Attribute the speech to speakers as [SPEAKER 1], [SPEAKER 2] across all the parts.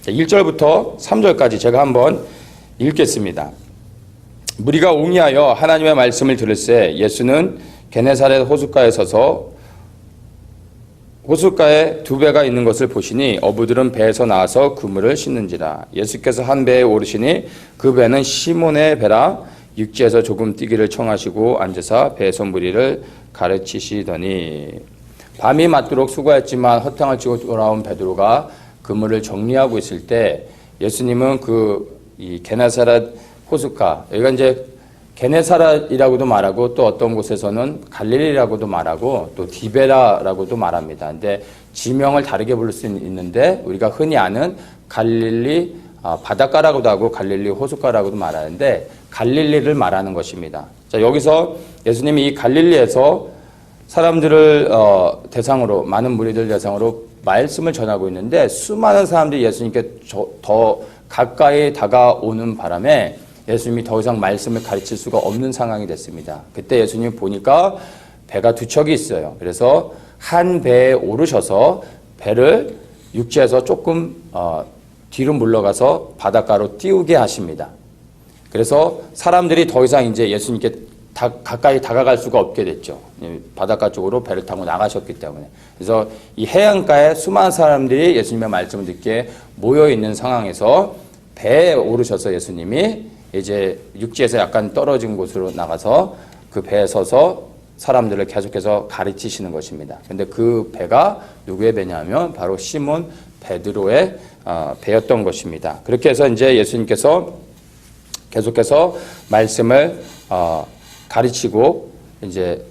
[SPEAKER 1] 1절부터 3절까지 제가 한번 읽겠습니다. 무리가 옹이하여 하나님의 말씀을 들을새 예수는 게네사렛 호숫가에 서서 호숫가에 두 배가 있는 것을 보시니 어부들은 배에서 나와서 그물을 씻는지라. 예수께서 한 배에 오르시니 그 배는 시몬의 배라. 육지에서 조금 뛰기를 청하시고 앉으사 배에서 무리를 가르치시더니 밤이 맞도록 수고했지만 허탕을 치고 돌아온 베드로가 그물을 정리하고 있을 때 예수님은 이 게네사렛 호숫가, 여기가 이제 게네사렛이라고도 말하고 또 어떤 곳에서는 갈릴리라고도 말하고 또 디베라라고도 말합니다. 근데 지명을 다르게 부를 수 있는데 우리가 흔히 아는 갈릴리 바닷가라고도 하고 갈릴리 호숫가라고도 말하는데 갈릴리를 말하는 것입니다. 자, 여기서 예수님이 이 갈릴리에서 사람들을 대상으로, 많은 무리들 대상으로 말씀을 전하고 있는데 수많은 사람들이 예수님께 더 가까이 다가오는 바람에 예수님이 더 이상 말씀을 가르칠 수가 없는 상황이 됐습니다. 그때 예수님 보니까 배가 두 척이 있어요. 그래서 한 배에 오르셔서 배를 육지에서 조금 뒤로 물러가서 바닷가로 띄우게 하십니다. 그래서 사람들이 더 이상 이제 예수님께 가까이 다가갈 수가 없게 됐죠. 바닷가 쪽으로 배를 타고 나가셨기 때문에. 그래서 이 해안가에 수많은 사람들이 예수님의 말씀을 듣기에 모여 있는 상황에서 배에 오르셔서 예수님이 이제 육지에서 약간 떨어진 곳으로 나가서 그 배에 서서 사람들을 계속해서 가르치시는 것입니다. 근데 그 배가 누구의 배냐면 바로 시몬 베드로의 배였던 것입니다. 그렇게 해서 이제 예수님께서 계속해서 말씀을 가르치고 이제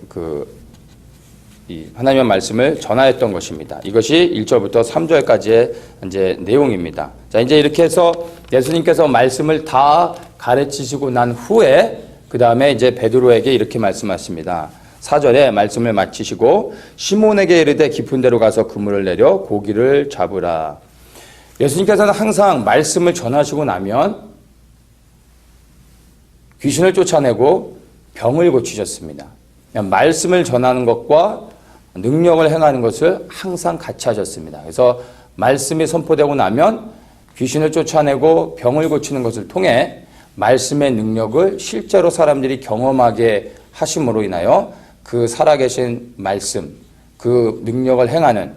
[SPEAKER 1] 이 하나님의 말씀을 전하였던 것입니다. 이것이 1절부터 3절까지의 이제 내용입니다. 자, 이제 이렇게 해서 예수님께서 말씀을 다 가르치시고 난 후에 그 다음에 이제 베드로에게 이렇게 말씀하십니다. 4절에 말씀을 마치시고 시몬에게 이르되 깊은 데로 가서 그물을 내려 고기를 잡으라. 예수님께서는 항상 말씀을 전하시고 나면 귀신을 쫓아내고 병을 고치셨습니다. 그냥 말씀을 전하는 것과 능력을 행하는 것을 항상 같이 하셨습니다. 그래서 말씀이 선포되고 나면 귀신을 쫓아내고 병을 고치는 것을 통해 말씀의 능력을 실제로 사람들이 경험하게 하심으로 인하여 그 살아계신 말씀, 그 능력을 행하는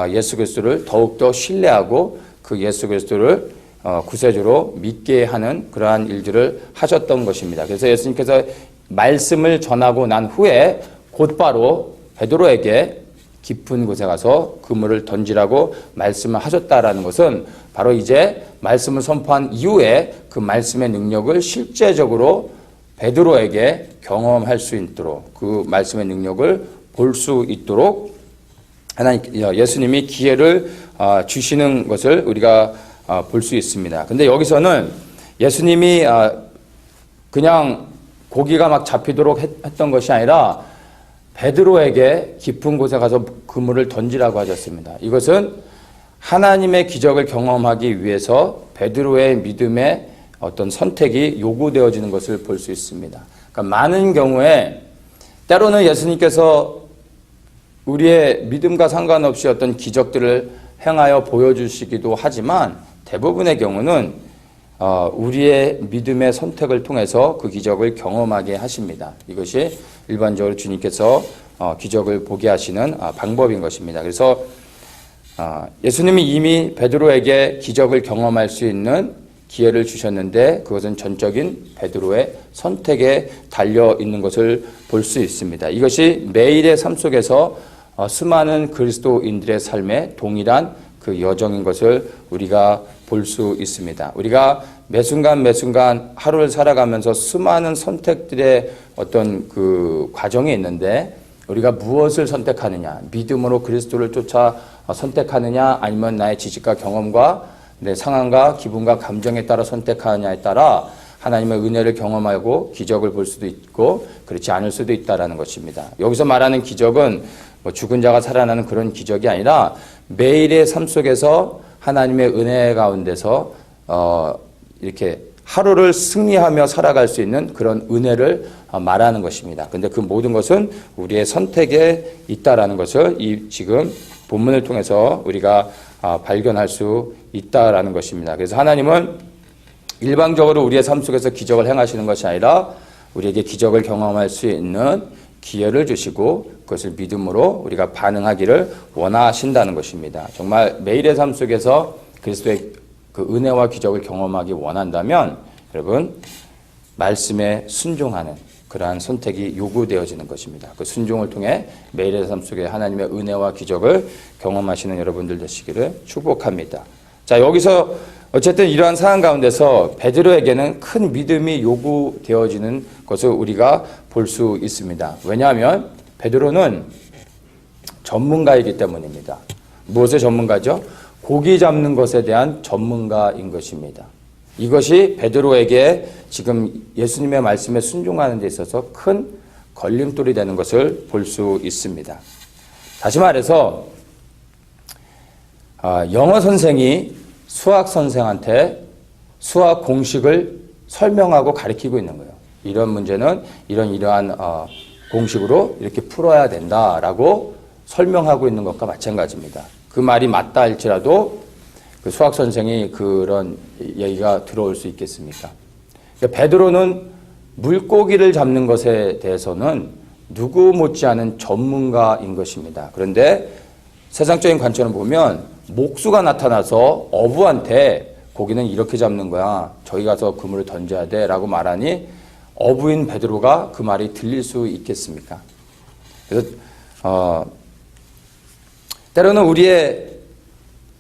[SPEAKER 1] 예수 그리스도를 더욱더 신뢰하고 그 예수 그리스도를 구세주로 믿게 하는 그러한 일들을 하셨던 것입니다. 그래서 예수님께서 말씀을 전하고 난 후에 곧바로 베드로에게 깊은 곳에 가서 그물을 던지라고 말씀을 하셨다라는 것은 바로 이제 말씀을 선포한 이후에 그 말씀의 능력을 실제적으로 베드로에게 경험할 수 있도록 그 말씀의 능력을 볼 수 있도록 예수님이 기회를 주시는 것을 우리가 볼 수 있습니다. 근데 여기서는 예수님이 그냥 고기가 막 잡히도록 했던 것이 아니라 베드로에게 깊은 곳에 가서 그물을 던지라고 하셨습니다. 이것은 하나님의 기적을 경험하기 위해서 베드로의 믿음의 어떤 선택이 요구되어지는 것을 볼 수 있습니다. 그러니까 많은 경우에 때로는 예수님께서 우리의 믿음과 상관없이 어떤 기적들을 행하여 보여주시기도 하지만 대부분의 경우는 우리의 믿음의 선택을 통해서 그 기적을 경험하게 하십니다. 이것이 일반적으로 주님께서 기적을 보게 하시는 방법인 것입니다. 그래서 예수님이 이미 베드로에게 기적을 경험할 수 있는 기회를 주셨는데 그것은 전적인 베드로의 선택에 달려 있는 것을 볼 수 있습니다. 이것이 매일의 삶 속에서 수많은 그리스도인들의 삶에 동일한 그 여정인 것을 우리가 볼 수 있습니다. 우리가 매 순간 하루를 살아가면서 수많은 선택들의 어떤 그 과정이 있는데 우리가 무엇을 선택하느냐, 믿음으로 그리스도를 쫓아 선택하느냐 아니면 나의 지식과 경험과 내 상황과 기분과 감정에 따라 선택하느냐에 따라 하나님의 은혜를 경험하고 기적을 볼 수도 있고 그렇지 않을 수도 있다는 것입니다. 여기서 말하는 기적은 죽은 자가 살아나는 그런 기적이 아니라 매일의 삶 속에서 하나님의 은혜 가운데서 이렇게 하루를 승리하며 살아갈 수 있는 그런 은혜를 말하는 것입니다. 그런데 그 모든 것은 우리의 선택에 있다라는 것을 이 지금 본문을 통해서 우리가 발견할 수 있다라는 것입니다. 그래서 하나님은 일방적으로 우리의 삶 속에서 기적을 행하시는 것이 아니라 우리에게 기적을 경험할 수 있는 기회를 주시고 그것을 믿음으로 우리가 반응하기를 원하신다는 것입니다. 정말 매일의 삶 속에서 그리스도의 그 은혜와 기적을 경험하기 원한다면 여러분 말씀에 순종하는 그러한 선택이 요구되어지는 것입니다. 그 순종을 통해 매일의 삶 속에 하나님의 은혜와 기적을 경험하시는 여러분들 되시기를 축복합니다. 자, 여기서 어쨌든 이러한 상황 가운데서 베드로에게는 큰 믿음이 요구되어지는 것을 우리가 볼 수 있습니다. 왜냐하면 베드로는 전문가이기 때문입니다. 무엇의 전문가죠? 고기 잡는 것에 대한 전문가인 것입니다. 이것이 베드로에게 지금 예수님의 말씀에 순종하는 데 있어서 큰 걸림돌이 되는 것을 볼 수 있습니다. 다시 말해서 영어 선생이 수학 선생한테 수학 공식을 설명하고 가르치고 있는 거예요. 이런 문제는 이러한 공식으로 이렇게 풀어야 된다라고 설명하고 있는 것과 마찬가지입니다. 그 말이 맞다 할지라도 그 수학 선생이 그런 얘기가 들어올 수 있겠습니까? 그러니까 베드로는 물고기를 잡는 것에 대해서는 누구 못지않은 전문가인 것입니다. 그런데 세상적인 관점을 보면 목수가 나타나서 어부한테 고기는 이렇게 잡는 거야. 저기 가서 그물을 던져야 돼 라고 말하니 어부인 베드로가 그 말이 들릴 수 있겠습니까? 그래서 때로는 우리의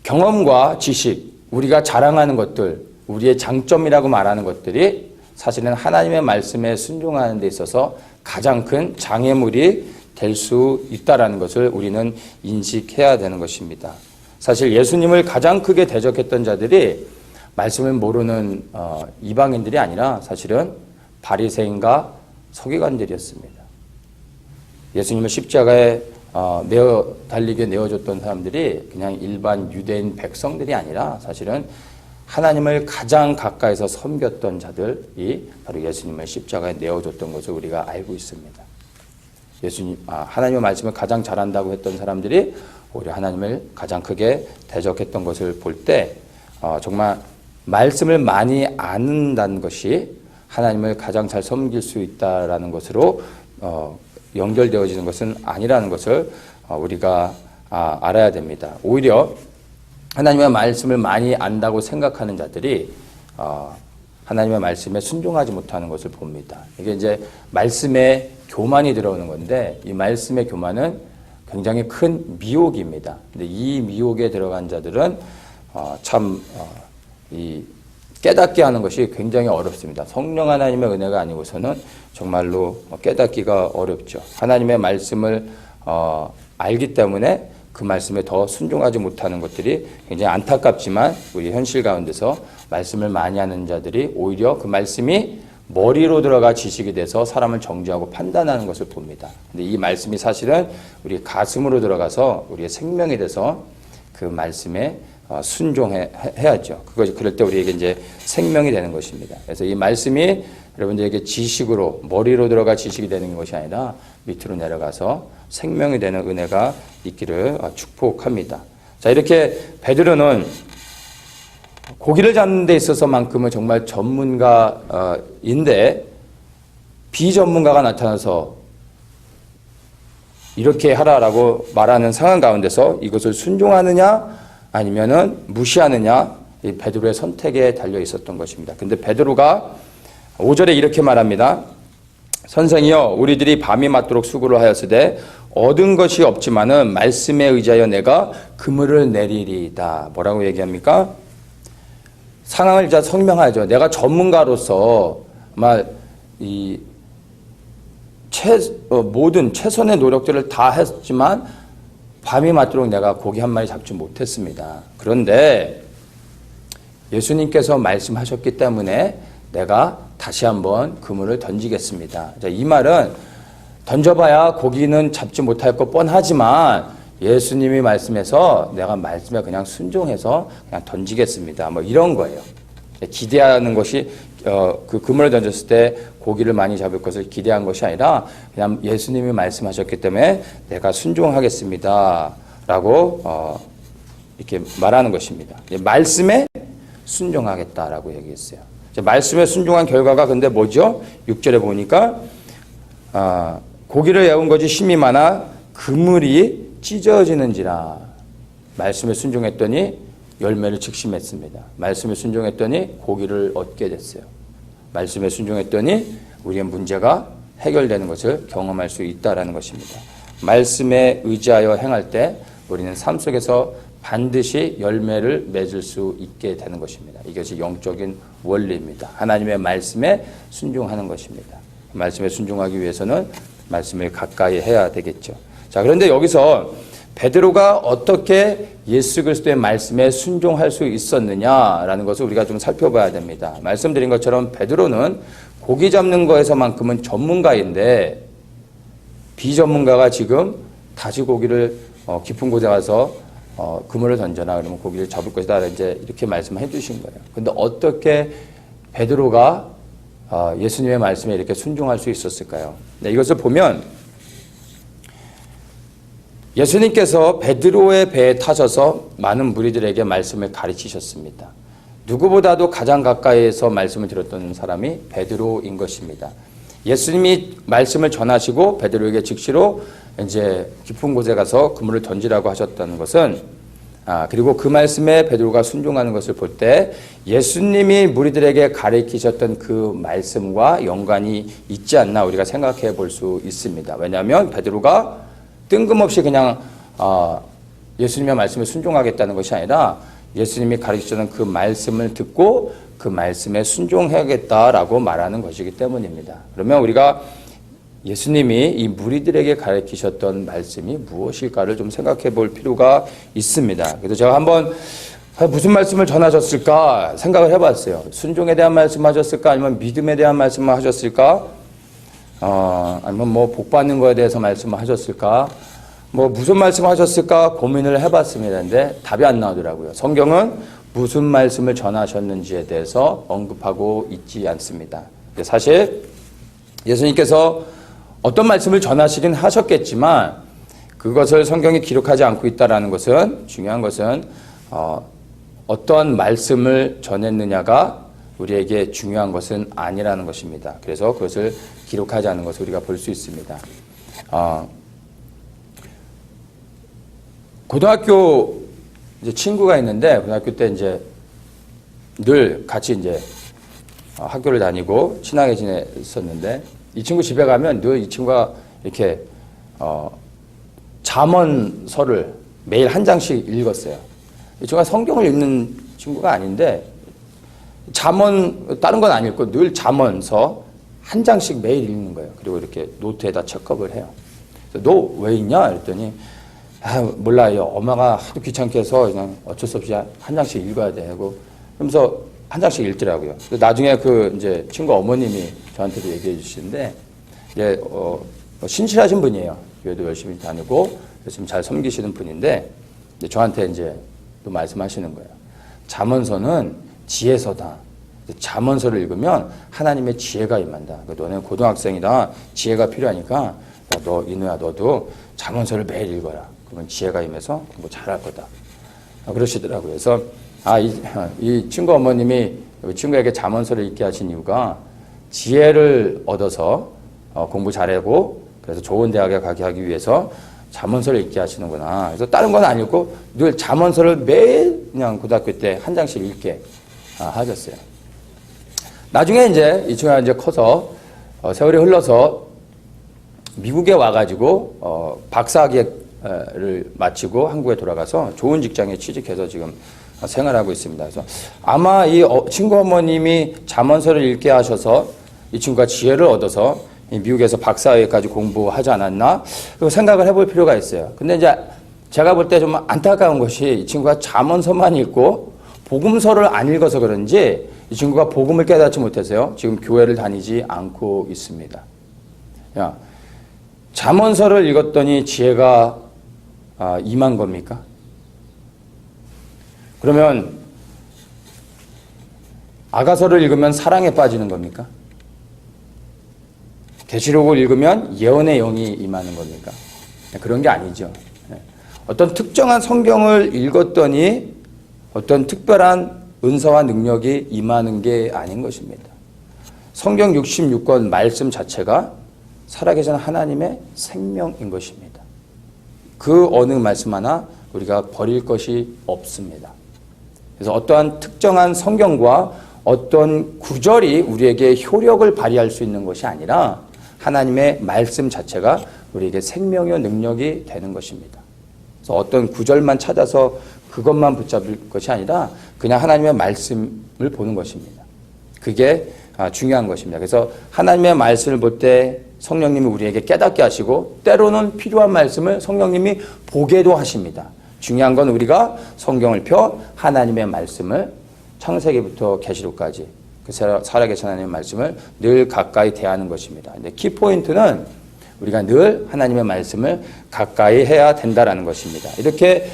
[SPEAKER 1] 경험과 지식, 우리가 자랑하는 것들, 우리의 장점이라고 말하는 것들이 사실은 하나님의 말씀에 순종하는 데 있어서 가장 큰 장애물이 될 수 있다는 것을 우리는 인식해야 되는 것입니다. 사실 예수님을 가장 크게 대적했던 자들이 말씀을 모르는 이방인들이 아니라 사실은 바리새인과 서기관들이었습니다. 예수님을 십자가에 달리게 내어줬던 사람들이 그냥 일반 유대인 백성들이 아니라 사실은 하나님을 가장 가까이서 섬겼던 자들이 바로 예수님을 십자가에 내어줬던 것을 우리가 알고 있습니다. 하나님의 말씀을 가장 잘한다고 했던 사람들이 오히려 하나님을 가장 크게 대적했던 것을 볼 때 정말 말씀을 많이 아는다는 것이 하나님을 가장 잘 섬길 수 있다라는 것으로 연결되어지는 것은 아니라는 것을 우리가 알아야 됩니다. 오히려 하나님의 말씀을 많이 안다고 생각하는 자들이 하나님의 말씀에 순종하지 못하는 것을 봅니다. 이게 이제 말씀에 교만이 들어오는 건데 이 말씀의 교만은 굉장히 큰 미혹입니다. 근데 이 미혹에 들어간 자들은 이 깨닫게 하는 것이 굉장히 어렵습니다. 성령 하나님의 은혜가 아니고서는 정말로 깨닫기가 어렵죠. 하나님의 말씀을 알기 때문에 그 말씀에 더 순종하지 못하는 것들이 굉장히 안타깝지만 우리 현실 가운데서 말씀을 많이 하는 자들이 오히려 그 말씀이 머리로 들어가 지식이 돼서 사람을 정죄하고 판단하는 것을 봅니다. 근데 이 말씀이 사실은 우리 가슴으로 들어가서 우리의 생명이 돼서 그 말씀에 순종해야죠. 그럴 때 우리에게 이제 생명이 되는 것입니다. 그래서 이 말씀이 여러분들에게 지식으로 머리로 들어가 지식이 되는 것이 아니라 밑으로 내려가서 생명이 되는 은혜가 있기를 축복합니다. 자, 이렇게 베드로는 고기를 잡는 데 있어서만큼은 정말 전문가인데 비전문가가 나타나서 이렇게 하라라고 말하는 상황 가운데서 이것을 순종하느냐 아니면은 무시하느냐 이 베드로의 선택에 달려 있었던 것입니다. 근데 베드로가 5절에 이렇게 말합니다. 선생이여 우리들이 밤이 맞도록 수고를 하였으되 얻은 것이 없지만은 말씀에 의지하여 내가 그물을 내리리이다. 뭐라고 얘기합니까? 상황을 이제 설명하죠. 내가 전문가로서 모든 최선의 노력들을 다 했지만 밤이 맞도록 내가 고기 한 마리 잡지 못했습니다. 그런데 예수님께서 말씀하셨기 때문에 내가 다시 한번 그물을 던지겠습니다. 이 말은 던져봐야 고기는 잡지 못할 것 뻔하지만 예수님이 말씀해서 내가 말씀에 그냥 순종해서 그냥 던지겠습니다. 뭐 이런 거예요. 기대하는 것이 그 그물을 던졌을 때 고기를 많이 잡을 것을 기대한 것이 아니라 그냥 예수님이 말씀하셨기 때문에 내가 순종하겠습니다. 라고 이렇게 말하는 것입니다. 말씀에 순종하겠다라고 얘기했어요. 말씀에 순종한 결과가 근데 뭐죠? 6절에 보니까 고기를 애운 것이 힘이 많아 그물이 찢어지는지라. 말씀에 순종했더니 열매를 직심했습니다. 말씀에 순종했더니 고기를 얻게 됐어요. 말씀에 순종했더니 우리의 문제가 해결되는 것을 경험할 수 있다라는 것입니다. 말씀에 의지하여 행할 때 우리는 삶 속에서 반드시 열매를 맺을 수 있게 되는 것입니다. 이것이 영적인 원리입니다. 하나님의 말씀에 순종하는 것입니다. 말씀에 순종하기 위해서는 말씀을 가까이 해야 되겠죠. 자, 그런데 여기서 베드로가 어떻게 예수 그리스도의 말씀에 순종할 수 있었느냐라는 것을 우리가 좀 살펴봐야 됩니다. 말씀드린 것처럼 베드로는 고기 잡는 거에서만큼은 전문가인데 비전문가가 지금 다시 고기를 깊은 곳에 가서 그물을 던져라 그러면 고기를 잡을 것이다 이제 이렇게 말씀해 주신 거예요. 근데 어떻게 베드로가 예수님의 말씀에 이렇게 순종할 수 있었을까요? 네, 이것을 보면 예수님께서 베드로의 배에 타셔서 많은 무리들에게 말씀을 가르치셨습니다. 누구보다도 가장 가까이에서 말씀을 들었던 사람이 베드로인 것입니다. 예수님이 말씀을 전하시고 베드로에게 즉시로 이제 깊은 곳에 가서 그물을 던지라고 하셨다는 것은 그리고 그 말씀에 베드로가 순종하는 것을 볼 때 예수님이 무리들에게 가르치셨던 그 말씀과 연관이 있지 않나 우리가 생각해 볼 수 있습니다. 왜냐하면 베드로가 뜬금없이 그냥 예수님의 말씀에 순종하겠다는 것이 아니라 예수님이 가르치셨던 그 말씀을 듣고 그 말씀에 순종해야겠다라고 말하는 것이기 때문입니다. 그러면 우리가 예수님이 이 무리들에게 가르치셨던 말씀이 무엇일까를 좀 생각해 볼 필요가 있습니다. 그래서 제가 한번 무슨 말씀을 전하셨을까 생각을 해봤어요. 순종에 대한 말씀 하셨을까? 아니면 믿음에 대한 말씀을 하셨을까? 아니면 뭐 복 받는 거에 대해서 말씀을 하셨을까? 뭐 무슨 말씀 하셨을까 고민을 해봤습니다. 근데 답이 안 나오더라고요. 성경은 무슨 말씀을 전하셨는지에 대해서 언급하고 있지 않습니다. 사실 예수님께서 어떤 말씀을 전하시긴 하셨겠지만 그것을 성경이 기록하지 않고 있다는 것은 중요한 것은 어떠한 말씀을 전했느냐가 우리에게 중요한 것은 아니라는 것입니다. 그래서 그것을 기록하지 않은 것을 우리가 볼 수 있습니다. 고등학교 이제 친구가 있는데 고등학교 때 이제 늘 같이 이제 학교를 다니고 친하게 지냈었는데 이 친구 집에 가면 늘 이 친구가 이렇게 잠언서를 매일 한 장씩 읽었어요. 이 친구가 성경을 읽는 친구가 아닌데 잠언 다른 건 안 읽고 늘 잠언서 한 장씩 매일 읽는 거예요. 그리고 이렇게 노트에다 체크업을 해요. 너 왜 읽냐? 그랬더니 몰라요. 엄마가 하도 귀찮게 해서 그냥 어쩔 수 없이 한 장씩 읽어야 돼 하고 그러면서 한 장씩 읽더라고요. 나중에 그 이제 친구 어머님이 저한테도 얘기해 주시는데 이제 신실하신 분이에요. 교회도 열심히 다니고 열심히 잘 섬기시는 분인데 저한테 이제 또 말씀하시는 거예요. 잠언서는 지혜서다. 잠언서를 읽으면 하나님의 지혜가 임한다. 너는 고등학생이다. 지혜가 필요하니까 너 이누야 너도 잠언서를 매일 읽어라. 그러면 지혜가 임해서 공부 잘할 거다. 그러시더라고요. 그래서 이 친구 어머님이 친구에게 잠언서를 읽게 하신 이유가 지혜를 얻어서 공부 잘하고 그래서 좋은 대학에 가게 하기 위해서 잠언서를 읽게 하시는구나. 그래서 다른 건 안 읽고 늘 잠언서를 매일 그냥 고등학교 때 한 장씩 읽게 하셨어요. 나중에 이제 이 친구가 이제 커서 세월이 흘러서 미국에 와가지고 박사학위를 마치고 한국에 돌아가서 좋은 직장에 취직해서 지금 생활하고 있습니다. 그래서 아마 이 친구 어머님이 잠언서를 읽게 하셔서 이 친구가 지혜를 얻어서 미국에서 박사학위까지 공부하지 않았나 생각을 해볼 필요가 있어요. 근데 이제 제가 볼 때 좀 안타까운 것이 이 친구가 잠언서만 읽고 복음서를 안 읽어서 그런지 이 친구가 복음을 깨닫지 못해서요. 지금 교회를 다니지 않고 있습니다. 잠언서를 읽었더니 지혜가 임한 겁니까? 그러면 아가서를 읽으면 사랑에 빠지는 겁니까? 계시록을 읽으면 예언의 영이 임하는 겁니까? 그런 게 아니죠. 어떤 특정한 성경을 읽었더니 어떤 특별한 은사와 능력이 임하는 게 아닌 것입니다. 성경 66권 말씀 자체가 살아계신 하나님의 생명인 것입니다. 그 어느 말씀 하나 우리가 버릴 것이 없습니다. 그래서 어떠한 특정한 성경과 어떤 구절이 우리에게 효력을 발휘할 수 있는 것이 아니라 하나님의 말씀 자체가 우리에게 생명의 능력이 되는 것입니다. 그래서 어떤 구절만 찾아서 그것만 붙잡을 것이 아니라 그냥 하나님의 말씀을 보는 것입니다. 그게 중요한 것입니다. 그래서 하나님의 말씀을 볼 때 성령님이 우리에게 깨닫게 하시고 때로는 필요한 말씀을 성령님이 보게도 하십니다. 중요한 건 우리가 성경을 펴 하나님의 말씀을 창세기부터 계시록까지 그 살아계신 하나님의 말씀을 늘 가까이 대하는 것입니다. 근데 키포인트는 우리가 늘 하나님의 말씀을 가까이 해야 된다라는 것입니다. 이렇게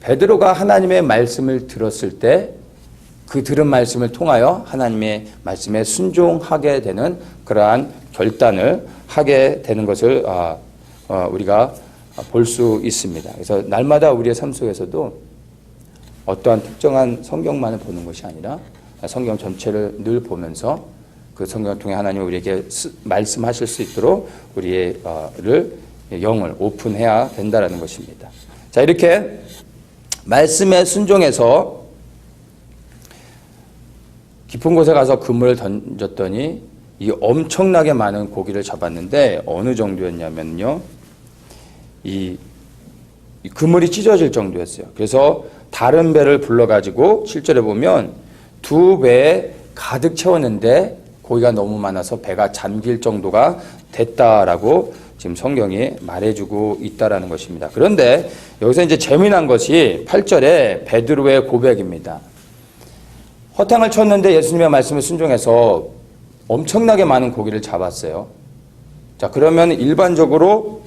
[SPEAKER 1] 베드로가 하나님의 말씀을 들었을 때 그 들은 말씀을 통하여 하나님의 말씀에 순종하게 되는 그러한 결단을 하게 되는 것을 우리가 볼 수 있습니다. 그래서 날마다 우리의 삶 속에서도 어떠한 특정한 성경만을 보는 것이 아니라 성경 전체를 늘 보면서 그 성경을 통해 하나님이 우리에게 말씀하실 수 있도록 우리의 영을 오픈해야 된다는 것입니다. 자, 이렇게 말씀에 순종해서 깊은 곳에 가서 그물을 던졌더니 이 엄청나게 많은 고기를 잡았는데 어느 정도였냐면요. 이 그물이 찢어질 정도였어요. 그래서 다른 배를 불러가지고 7절에 보면 두 배에 가득 채웠는데 고기가 너무 많아서 배가 잠길 정도가 됐다라고 지금 성경이 말해주고 있다라는 것입니다. 그런데 여기서 이제 재미난 것이 8절에 베드로의 고백입니다. 허탕을 쳤는데 예수님의 말씀에 순종해서 엄청나게 많은 고기를 잡았어요. 자, 그러면 일반적으로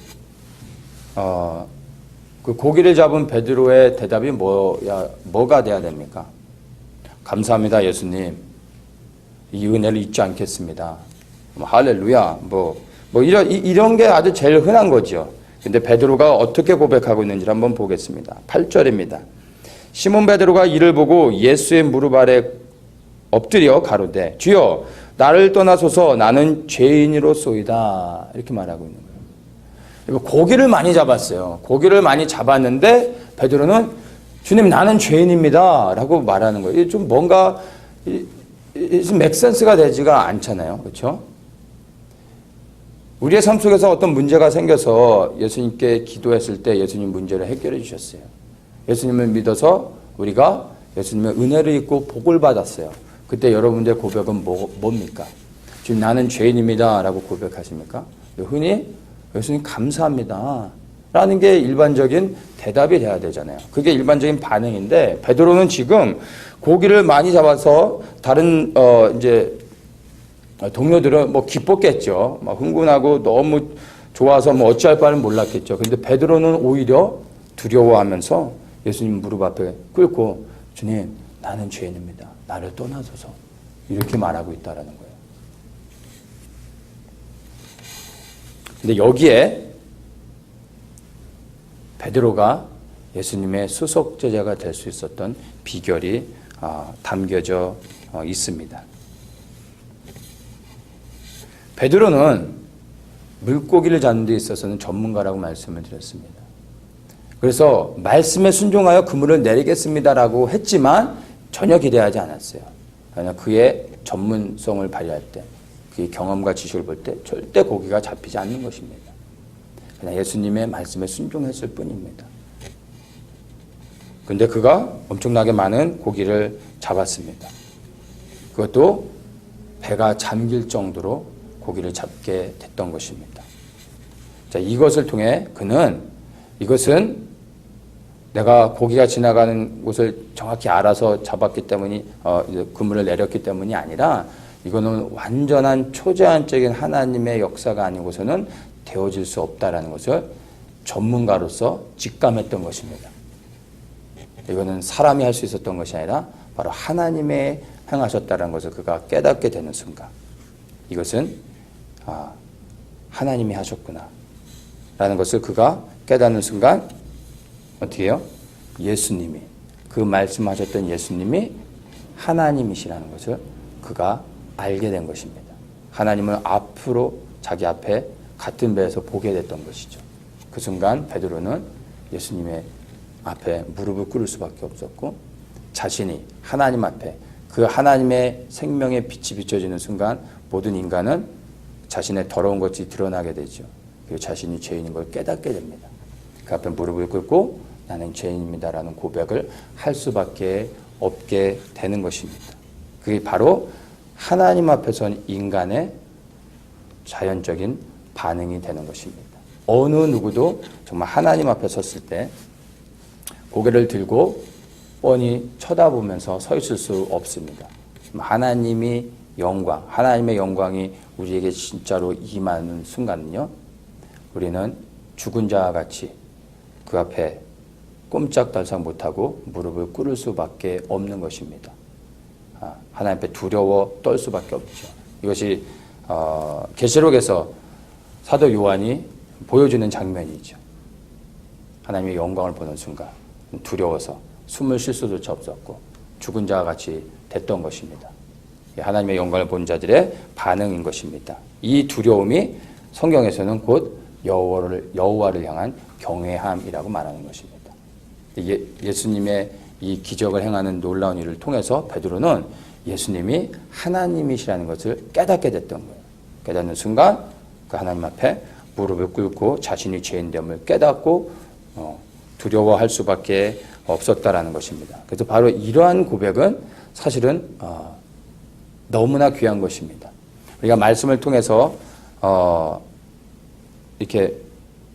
[SPEAKER 1] 그 고기를 잡은 베드로의 대답이 뭐가 돼야 됩니까? 감사합니다, 예수님. 이 은혜를 잊지 않겠습니다. 할렐루야. 이런 게 아주 제일 흔한 거죠. 근데 베드로가 어떻게 고백하고 있는지를 한번 보겠습니다. 8절입니다. 시몬 베드로가 이를 보고 예수의 무릎 아래 엎드려 가로되 주여 나를 떠나소서 나는 죄인이로소이다. 이렇게 말하고 있는 거예요. 고기를 많이 잡았어요. 고기를 많이 잡았는데 베드로는 주님 나는 죄인입니다. 라고 말하는 거예요. 좀 뭔가 맥센스가 되지가 않잖아요. 그렇죠? 우리의 삶 속에서 어떤 문제가 생겨서 예수님께 기도했을 때 예수님 문제를 해결해 주셨어요. 예수님을 믿어서 우리가 예수님의 은혜를 입고 복을 받았어요. 그때 여러분들의 고백은 뭡니까? 지금 나는 죄인입니다. 라고 고백하십니까? 흔히 예수님 감사합니다. 라는 게 일반적인 대답이 돼야 되잖아요. 그게 일반적인 반응인데 베드로는 지금 고기를 많이 잡아서 다른 이제 동료들은 기뻤겠죠. 막 흥분하고 너무 좋아서 어찌할 바는 몰랐겠죠. 근데 베드로는 오히려 두려워하면서 예수님 무릎 앞에 꿇고 주님 나는 죄인입니다. 나를 떠나소서. 이렇게 말하고 있다라는 거예요. 근데 여기에 베드로가 예수님의 수석 제자가 될 수 있었던 비결이 담겨져 있습니다. 베드로는 물고기를 잡는 데 있어서는 전문가라고 말씀을 드렸습니다. 그래서 말씀에 순종하여 그물을 내리겠습니다라고 했지만 전혀 기대하지 않았어요. 그냥 그의 전문성을 발휘할 때, 그의 경험과 지식을 볼 때 절대 고기가 잡히지 않는 것입니다. 그냥 예수님의 말씀에 순종했을 뿐입니다. 그런데 그가 엄청나게 많은 고기를 잡았습니다. 그것도 배가 잠길 정도로 고기를 잡게 됐던 것입니다. 자, 이것을 통해 그는 이것은 내가 고기가 지나가는 곳을 정확히 알아서 잡았기 때문이 그물을 내렸기 때문이 아니라 이거는 완전한 초제한적인 하나님의 역사가 아니고서는 되어질 수 없다라는 것을 전문가로서 직감했던 것입니다. 이거는 사람이 할 수 있었던 것이 아니라 바로 하나님의 행하셨다는 것을 그가 깨닫게 되는 순간 이것은 하나님이 하셨구나 라는 것을 그가 깨닫는 순간 어떻게 해요? 예수님이, 그 말씀하셨던 예수님이 하나님이시라는 것을 그가 알게 된 것입니다. 하나님을 앞으로 자기 앞에 같은 배에서 보게 됐던 것이죠. 그 순간 베드로는 예수님의 앞에 무릎을 꿇을 수밖에 없었고, 자신이 하나님 앞에 그 하나님의 생명의 빛이 비춰지는 순간 모든 인간은 자신의 더러운 것이 드러나게 되죠. 그리고 자신이 죄인인 걸 깨닫게 됩니다. 그 앞에 무릎을 꿇고 나는 죄인입니다라는 고백을 할 수밖에 없게 되는 것입니다. 그게 바로 하나님 앞에 선 인간의 자연적인 반응이 되는 것입니다. 어느 누구도 정말 하나님 앞에 섰을 때 고개를 들고 뻔히 쳐다보면서 서 있을 수 없습니다. 하나님의 영광이 우리에게 진짜로 임하는 순간은요, 우리는 죽은 자와 같이 그 앞에 꼼짝달싹 못하고 무릎을 꿇을 수밖에 없는 것입니다. 하나님 앞에 두려워 떨 수밖에 없죠. 이것이 계시록에서 사도 요한이 보여주는 장면이죠. 하나님의 영광을 보는 순간 두려워서 숨을 쉴 수조차 없었고 죽은 자와 같이 됐던 것입니다. 하나님의 영광을 본 자들의 반응인 것입니다. 이 두려움이 성경에서는 곧 여호와를 향한 경외함이라고 말하는 것입니다. 예수님의 이 기적을 행하는 놀라운 일을 통해서 베드로는 예수님이 하나님이시라는 것을 깨닫게 됐던 거예요. 깨닫는 순간 그 하나님 앞에 무릎을 꿇고 자신이 죄인됨을 깨닫고 두려워할 수밖에 없었다라는 것입니다. 그래서 바로 이러한 고백은 사실은 너무나 귀한 것입니다. 우리가 말씀을 통해서 이렇게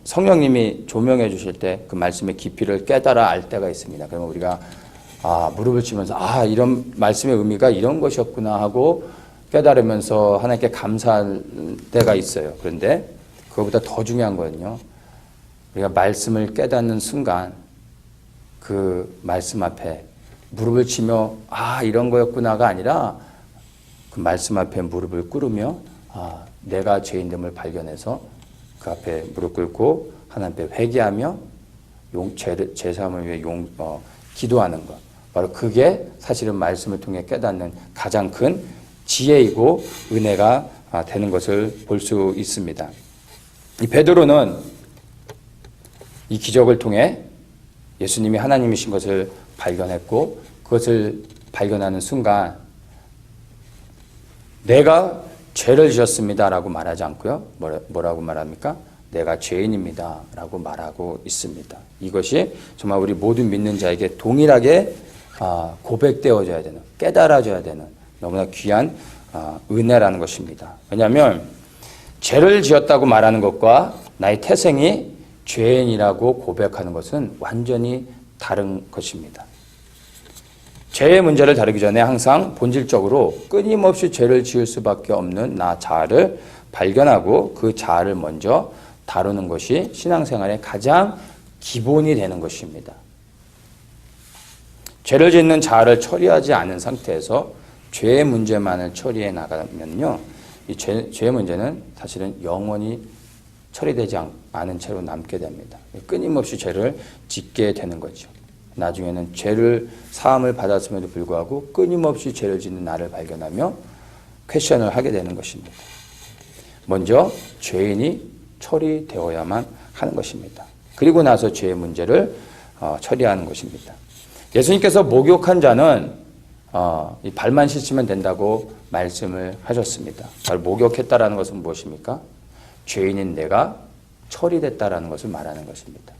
[SPEAKER 1] 성령님이 조명해 주실 때 그 말씀의 깊이를 깨달아 알 때가 있습니다. 그러면 우리가 무릎을 치면서 이런 말씀의 의미가 이런 것이었구나 하고 깨달으면서 하나님께 감사할 때가 있어요. 그런데 그것보다 더 중요한 거는요, 우리가 말씀을 깨닫는 순간 그 말씀 앞에 무릎을 치며 이런 거였구나가 아니라 그 말씀 앞에 무릎을 꿇으며 내가 죄인됨을 발견해서 그 앞에 무릎 꿇고 하나님 앞에 회개하며 죄사함을 위해 기도하는 것, 바로 그게 사실은 말씀을 통해 깨닫는 가장 큰 지혜이고 은혜가 되는 것을 볼 수 있습니다. 이 베드로는 이 기적을 통해 예수님이 하나님이신 것을 발견했고, 그것을 발견하는 순간 내가 죄를 지었습니다라고 말하지 않고요, 뭐라고 말합니까? 내가 죄인입니다라고 말하고 있습니다. 이것이 정말 우리 모든 믿는 자에게 동일하게 고백되어져야 되는, 깨달아져야 되는 너무나 귀한 은혜라는 것입니다. 왜냐하면 죄를 지었다고 말하는 것과 나의 태생이 죄인이라고 고백하는 것은 완전히 다른 것입니다. 죄의 문제를 다루기 전에 항상 본질적으로 끊임없이 죄를 지을 수밖에 없는 나 자아를 발견하고 그 자아를 먼저 다루는 것이 신앙생활의 가장 기본이 되는 것입니다. 죄를 짓는 자아를 처리하지 않은 상태에서 죄의 문제만을 처리해 나가면요, 이 죄의 문제는 사실은 영원히 처리되지 않은 채로 남게 됩니다. 끊임없이 죄를 짓게 되는 거죠. 나중에는 죄를 사함을 받았음에도 불구하고 끊임없이 죄를 짓는 나를 발견하며 퀘션을 하게 되는 것입니다. 먼저 죄인이 처리되어야만 하는 것입니다. 그리고 나서 죄의 문제를 처리하는 것입니다. 예수님께서 목욕한 자는 이 발만 씻으면 된다고 말씀을 하셨습니다. 바로 목욕했다라는 것은 무엇입니까? 죄인인 내가 처리됐다라는 것을 말하는 것입니다.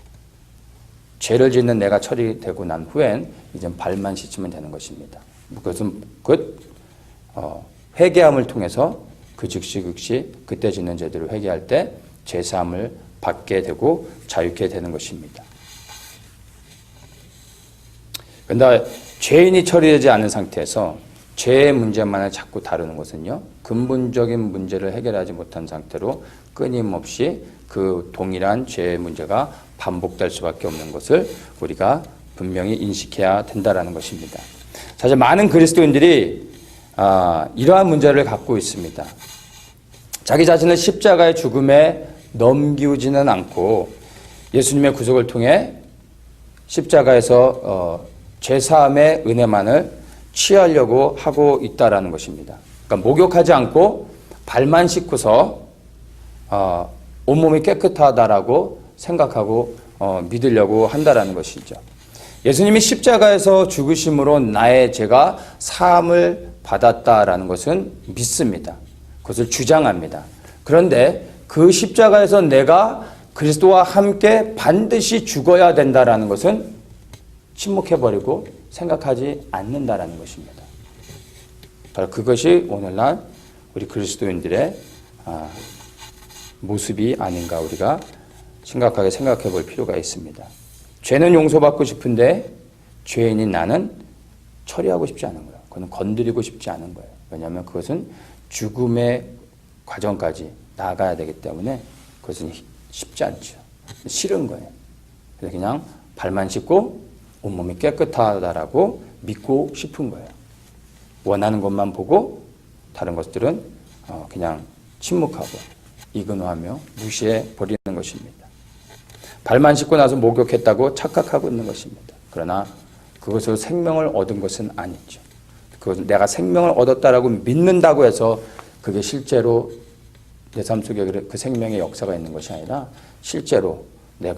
[SPEAKER 1] 죄를 짓는 내가 처리되고 난 후엔 이제 발만 씻으면 되는 것입니다. 그것은 회개함을 통해서 그 즉시 그때 짓는 죄들을 회개할 때 죄사함을 받게 되고 자유케 되는 것입니다. 그런데 죄인이 처리되지 않은 상태에서 죄의 문제만을 자꾸 다루는 것은요, 근본적인 문제를 해결하지 못한 상태로 끊임없이 그 동일한 죄의 문제가 반복될 수밖에 없는 것을 우리가 분명히 인식해야 된다는 것입니다. 사실 많은 그리스도인들이 이러한 문제를 갖고 있습니다. 자기 자신을 십자가의 죽음에 넘기지는 않고 예수님의 구속을 통해 십자가에서 죄사함의 은혜만을 취하려고 하고 있다라는 것입니다. 그러니까 목욕하지 않고 발만 씻고서 온몸이 깨끗하다라고 생각하고 믿으려고 한다라는 것이죠. 예수님이 십자가에서 죽으심으로 나의 죄가 사함을 받았다라는 것은 믿습니다. 그것을 주장합니다. 그런데 그 십자가에서 내가 그리스도와 함께 반드시 죽어야 된다라는 것은 침묵해버리고 생각하지 않는다라는 것입니다. 바로 그것이 오늘날 우리 그리스도인들의 모습이 아닌가 우리가 심각하게 생각해 볼 필요가 있습니다. 죄는 용서받고 싶은데 죄인인 나는 처리하고 싶지 않은 거예요. 그건 건드리고 싶지 않은 거예요. 왜냐하면 그것은 죽음의 과정까지 나아가야 되기 때문에 그것은 쉽지 않죠. 싫은 거예요. 그래서 그냥 발만 씻고 온몸이 깨끗하다라고 믿고 싶은 거예요. 원하는 것만 보고 다른 것들은 그냥 침묵하고 이근호하며 무시해 버리는 것입니다. 발만 씻고 나서 목욕했다고 착각하고 있는 것입니다. 그러나 그것으로 생명을 얻은 것은 아니죠. 그것은 내가 생명을 얻었다라고 믿는다고 해서 그게 실제로 내 삶 속에 그 생명의 역사가 있는 것이 아니라 실제로 내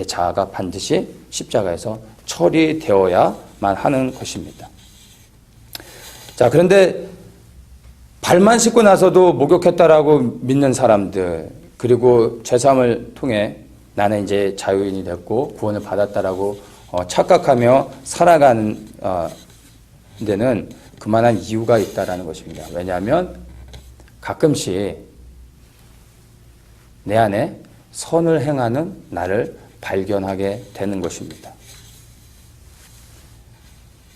[SPEAKER 1] 자아가 반드시 십자가에서 처리되어야만 하는 것입니다. 자, 그런데 발만 씻고 나서도 목욕했다라고 믿는 사람들, 그리고 죄사함을 통해 나는 이제 자유인이 됐고 구원을 받았다라고 착각하며 살아가는 데는 그만한 이유가 있다라는 것입니다. 왜냐하면 가끔씩 내 안에 선을 행하는 나를 발견하게 되는 것입니다.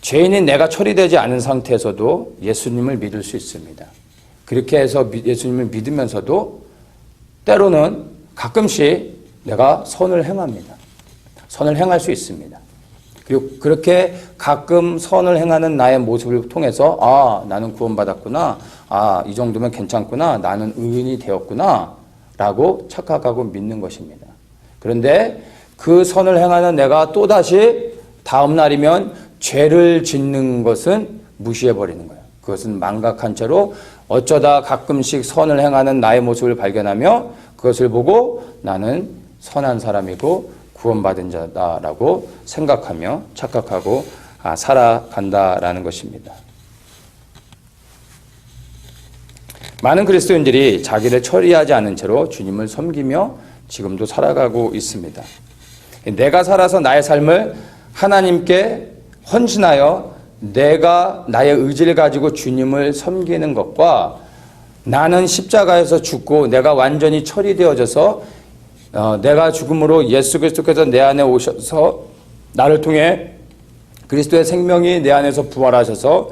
[SPEAKER 1] 죄인인 내가 처리되지 않은 상태에서도 예수님을 믿을 수 있습니다. 그렇게 해서 예수님을 믿으면서도 때로는 가끔씩 내가 선을 행합니다. 선을 행할 수 있습니다. 그리고 그렇게 가끔 선을 행하는 나의 모습을 통해서 나는 구원받았구나. 이 정도면 괜찮구나. 나는 의인이 되었구나. 라고 착각하고 믿는 것입니다. 그런데 그 선을 행하는 내가 또다시 다음 날이면 죄를 짓는 것은 무시해버리는 거예요. 그것은 망각한 채로 어쩌다 가끔씩 선을 행하는 나의 모습을 발견하며 그것을 보고 나는 선한 사람이고 구원받은 자다라고 생각하며 착각하고 살아간다라는 것입니다. 많은 그리스도인들이 자기를 처리하지 않은 채로 주님을 섬기며 지금도 살아가고 있습니다. 내가 살아서 나의 삶을 하나님께 헌신하여 내가 나의 의지를 가지고 주님을 섬기는 것과 나는 십자가에서 죽고 내가 완전히 처리되어져서 내가 죽음으로 예수 그리스도께서 내 안에 오셔서 나를 통해 그리스도의 생명이 내 안에서 부활하셔서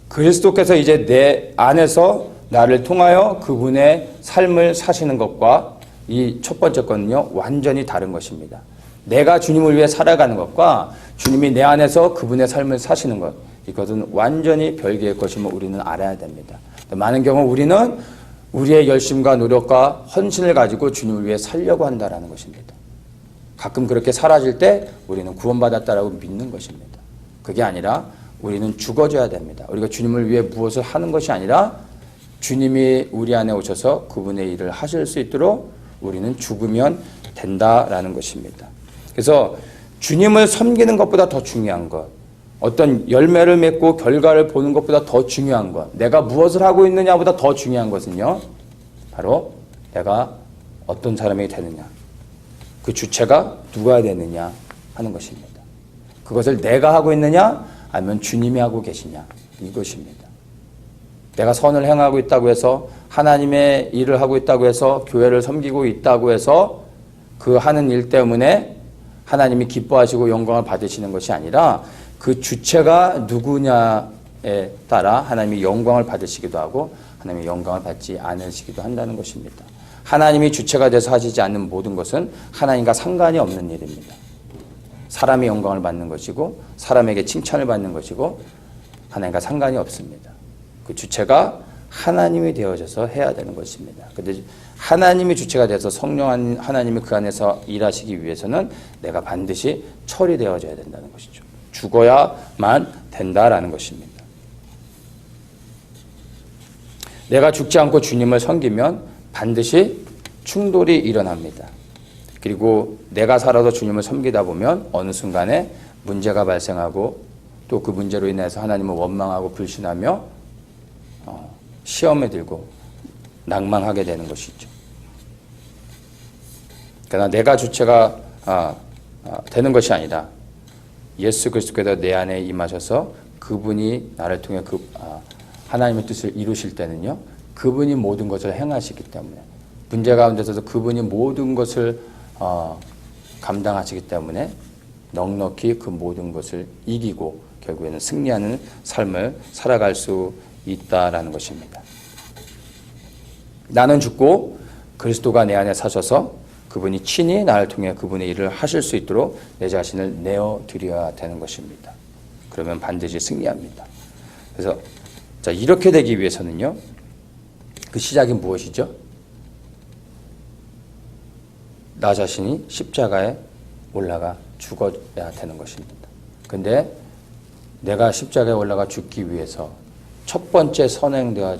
[SPEAKER 1] 그리스도께서 이제 내 안에서 나를 통하여 그분의 삶을 사시는 것과 이 첫 번째 건은요, 완전히 다른 것입니다. 내가 주님을 위해 살아가는 것과 주님이 내 안에서 그분의 삶을 사시는 것, 이것은 완전히 별개의 것임을 우리는 알아야 됩니다. 많은 경우 우리는 우리의 열심과 노력과 헌신을 가지고 주님을 위해 살려고 한다는 것입니다. 가끔 그렇게 사라질 때 우리는 구원받았다라고 믿는 것입니다. 그게 아니라 우리는 죽어져야 됩니다. 우리가 주님을 위해 무엇을 하는 것이 아니라 주님이 우리 안에 오셔서 그분의 일을 하실 수 있도록 우리는 죽으면 된다라는 것입니다. 그래서 주님을 섬기는 것보다 더 중요한 것, 어떤 열매를 맺고 결과를 보는 것보다 더 중요한 것, 내가 무엇을 하고 있느냐보다 더 중요한 것은요, 바로 내가 어떤 사람이 되느냐, 그 주체가 누가 되느냐 하는 것입니다. 그것을 내가 하고 있느냐 아니면 주님이 하고 계시냐, 이것입니다. 내가 선을 행하고 있다고 해서, 하나님의 일을 하고 있다고 해서, 교회를 섬기고 있다고 해서 그 하는 일 때문에 하나님이 기뻐하시고 영광을 받으시는 것이 아니라 그 주체가 누구냐에 따라 하나님이 영광을 받으시기도 하고 하나님의 영광을 받지 않으시기도 한다는 것입니다. 하나님이 주체가 돼서 하시지 않는 모든 것은 하나님과 상관이 없는 일입니다. 사람의 영광을 받는 것이고 사람에게 칭찬을 받는 것이고 하나님과 상관이 없습니다. 그 주체가 하나님이 되어져서 해야 되는 것입니다. 근데 하나님이 주체가 돼서 성령 하나님이 그 안에서 일하시기 위해서는 내가 반드시 처리되어져야 된다는 것이죠. 죽어야만 된다라는 것입니다. 내가 죽지 않고 주님을 섬기면 반드시 충돌이 일어납니다. 그리고 내가 살아서 주님을 섬기다 보면 어느 순간에 문제가 발생하고 또 그 문제로 인해서 하나님을 원망하고 불신하며 시험에 들고 낭망하게 되는 것이죠. 그러나 내가 주체가 되는 것이 아니라 예수 그리스도께서 내 안에 임하셔서 그분이 나를 통해 하나님의 뜻을 이루실 때는요, 그분이 모든 것을 행하시기 때문에, 문제 가운데서도 그분이 모든 것을 감당하시기 때문에 넉넉히 그 모든 것을 이기고 결국에는 승리하는 삶을 살아갈 수 있다라는 것입니다. 나는 죽고 그리스도가 내 안에 사셔서 그분이 친히 나를 통해 그분의 일을 하실 수 있도록 내 자신을 내어드려야 되는 것입니다. 그러면 반드시 승리합니다. 그래서 자, 이렇게 되기 위해서는요, 그 시작이 무엇이죠? 나 자신이 십자가에 올라가 죽어야 되는 것입니다. 근데 내가 십자가에 올라가 죽기 위해서 첫 번째 선행되어야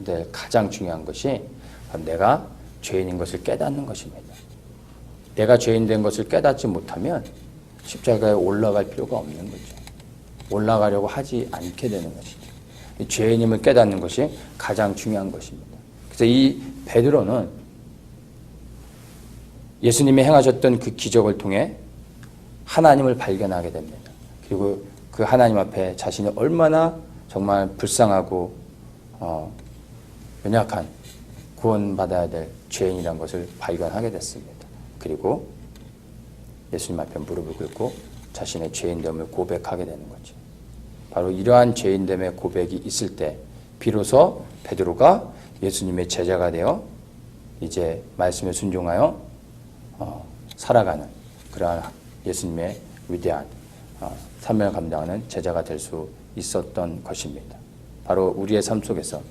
[SPEAKER 1] 될 가장 중요한 것이 내가 죄인인 것을 깨닫는 것입니다. 내가 죄인된 것을 깨닫지 못하면 십자가에 올라갈 필요가 없는 거죠. 올라가려고 하지 않게 되는 것이죠. 이 죄인임을 깨닫는 것이 가장 중요한 것입니다. 그래서 이 베드로는 예수님이 행하셨던 그 기적을 통해 하나님을 발견하게 됩니다. 그리고 그 하나님 앞에 자신이 얼마나 정말 불쌍하고 연약한 구원받아야 될 죄인이라는 것을 발견하게 됐습니다. 그리고 예수님 앞에 무릎을 꿇고 자신의 죄인됨을 고백하게 되는 거죠. 바로 이러한 죄인됨의 고백이 있을 때 비로소 베드로가 예수님의 제자가 되어 이제 말씀에 순종하여 살아가는 그러한 예수님의 위대한 사명을 감당하는 제자가 될 수 있었던 것입니다. 바로 우리의 삶 속에서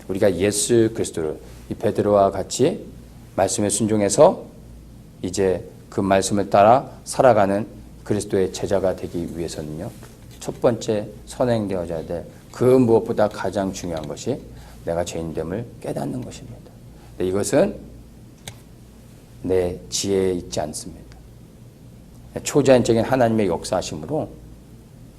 [SPEAKER 1] 우리가 예수 그리스도를 이 베드로와 같이 말씀에 순종해서 이제 그 말씀을 따라 살아가는 그리스도의 제자가 되기 위해서는요, 첫 번째 선행되어져야 될 그 무엇보다 가장 중요한 것이 내가 죄인됨을 깨닫는 것입니다. 이것은 내 지혜에 있지 않습니다. 초자연적인 하나님의 역사하심으로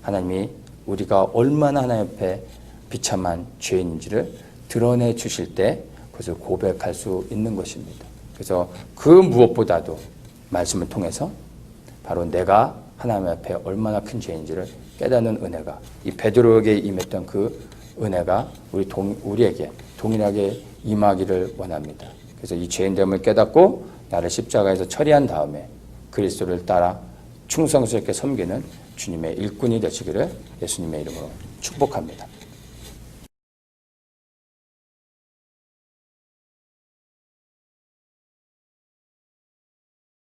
[SPEAKER 1] 하나님이 우리가 얼마나 하나님 앞에 비참한 죄인인지를 드러내 주실 때 그것을 고백할 수 있는 것입니다. 그래서 그 무엇보다도 말씀을 통해서 바로 내가 하나님 앞에 얼마나 큰 죄인지를 깨닫는 은혜가, 이 베드로에게 임했던 그 은혜가 우리에게 동일하게 임하기를 원합니다. 그래서 이 죄인됨을 깨닫고 나를 십자가에서 처리한 다음에 그리스도를 따라 충성스럽게 섬기는 주님의 일꾼이 되시기를 예수님의 이름으로 축복합니다.